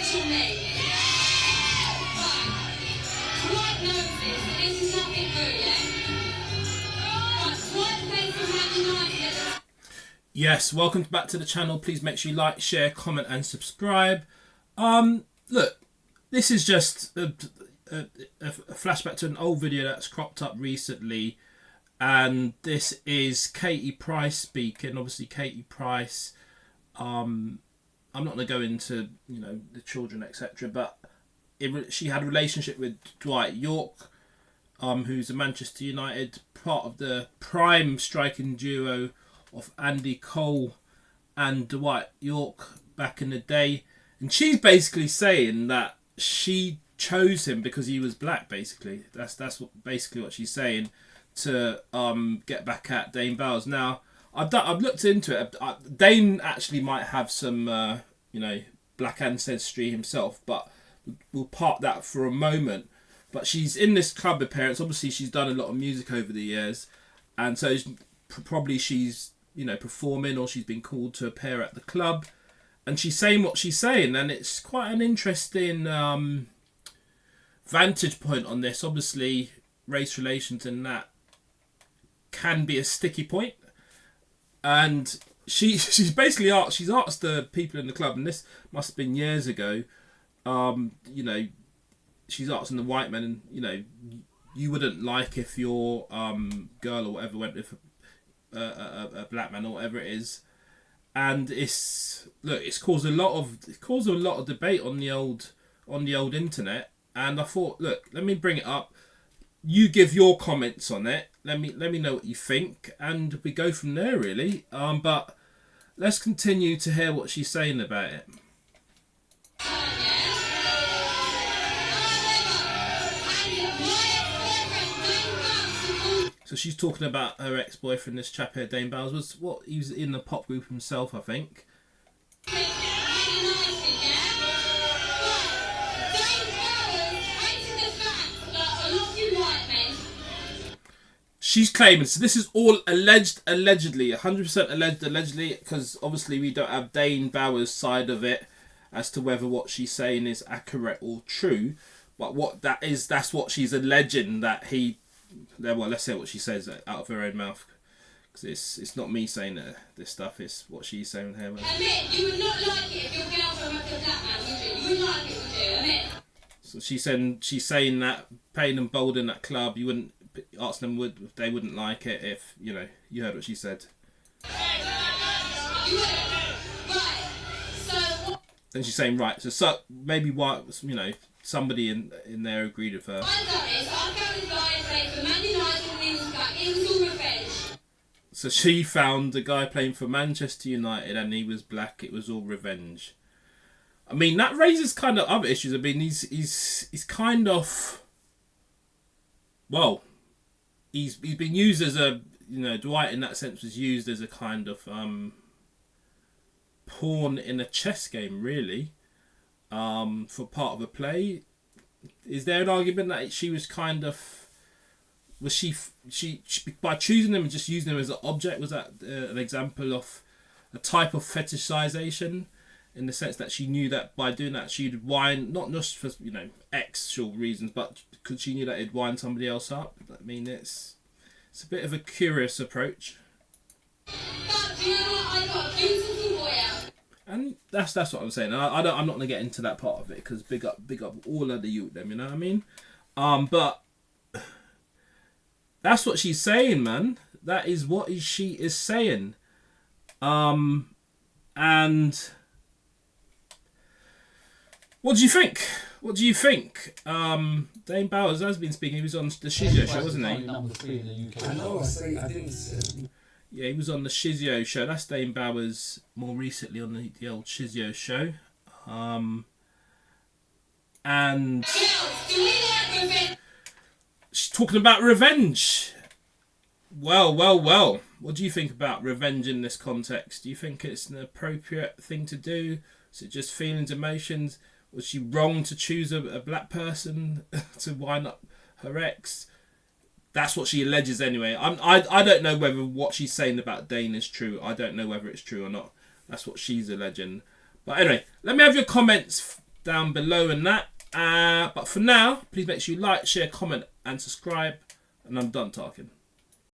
to me. Right. Dwight knows this. This is nothing new, yeah? Right, Dwight plays for Man United. Yes, welcome back to the channel. Please make sure you like, share, comment and subscribe. Look, this is just a flashback to an old video that's cropped up recently, and this is Katie Price speaking. Obviously Katie Price, I'm not going to go into, you know, the children, etc., but she had a relationship with Dwight Yorke, who's a Manchester United, part of the prime striking duo of Andy Cole and Dwight Yorke back in the day. And she's basically saying that she chose him because he was black. Basically, that's basically what she's saying, to get back at Dane Bowers. Now, I've looked into it. Dane actually might have some you know, black ancestry himself, but we'll park that for a moment. But she's in this club appearance. Obviously, she's done a lot of music over the years, and so probably she's, you know, performing, or she's been called to appear at the club, and she's saying what she's saying, and it's quite an interesting vantage point on this. Obviously, race relations and that can be a sticky point, and she's basically asked the people in the club, and this must have been years ago. You know, she's asking the white men, and you know, you wouldn't like if your girl or whatever went with a black man or whatever it is, and it's caused a lot of debate on the old internet. And I thought, look, let me bring it up. You give your comments on it. Let me know what you think, and we go from there, really. But let's continue to hear what she's saying about it. So she's talking about her ex-boyfriend, this chap here, Dane Bowers. He was in the pop group himself, I think. She's claiming, so this is all allegedly, 100% allegedly, because obviously we don't have Dane Bowers' side of it as to whether what she's saying is accurate or true. But what that is, that's what she's alleging, that he... Well, let's hear what she says out of her own mouth, because it's not me saying this stuff, it's what she's saying here. Admit, you would not like it if your girlfriend went to a black man, would you? You wouldn't like it, would you? Admit. So she's saying that Payne and Bold in that club, you wouldn't ask them they wouldn't like it if, you know, you heard what she said. You wouldn't. Right. So. And she's saying, right, so maybe why, you know, somebody in there agreed with her. I found this guy and played for Man United and he was black. It was all revenge. So she found a guy playing for Manchester United and he was black. It was all revenge. I mean, that raises kind of other issues. I mean, he's kind of, well, he's been used as a, you know, Dwight in that sense was used as a kind of pawn in a chess game, really. For part of a play. Is there an argument that she was kind of, was she by choosing them and just using them as an object, was that an example of a type of fetishization, in the sense that she knew that by doing that she'd wind, not just for, you know, actual reasons, but because she knew that it'd wind somebody else up? I mean, it's a bit of a curious approach. But do you know what? I got a beautiful boy out. And that's what I'm saying. I'm not gonna get into that part of it, because big up all of the youth, them, you know what I mean? But that's what she's saying, man. That is what she is saying. And what do you think? What do you think? Dane Bowers has been speaking. He was on the Shizio show, wasn't he? Number 3 in the UK. I know. I didn't. Yeah, he was on the Shizio show. That's Dane Bowers more recently on the old Shizio show. And she's talking about revenge. Well. What do you think about revenge in this context? Do you think it's an appropriate thing to do? Is it just feelings, emotions? Was she wrong to choose a black person to wind up her ex? That's what she alleges anyway. I don't know whether what she's saying about Dane is true. I don't know whether it's true or not. That's what she's alleging. But anyway, let me have your comments down below and that. But for now, please make sure you like, share, comment and subscribe. And I'm done talking.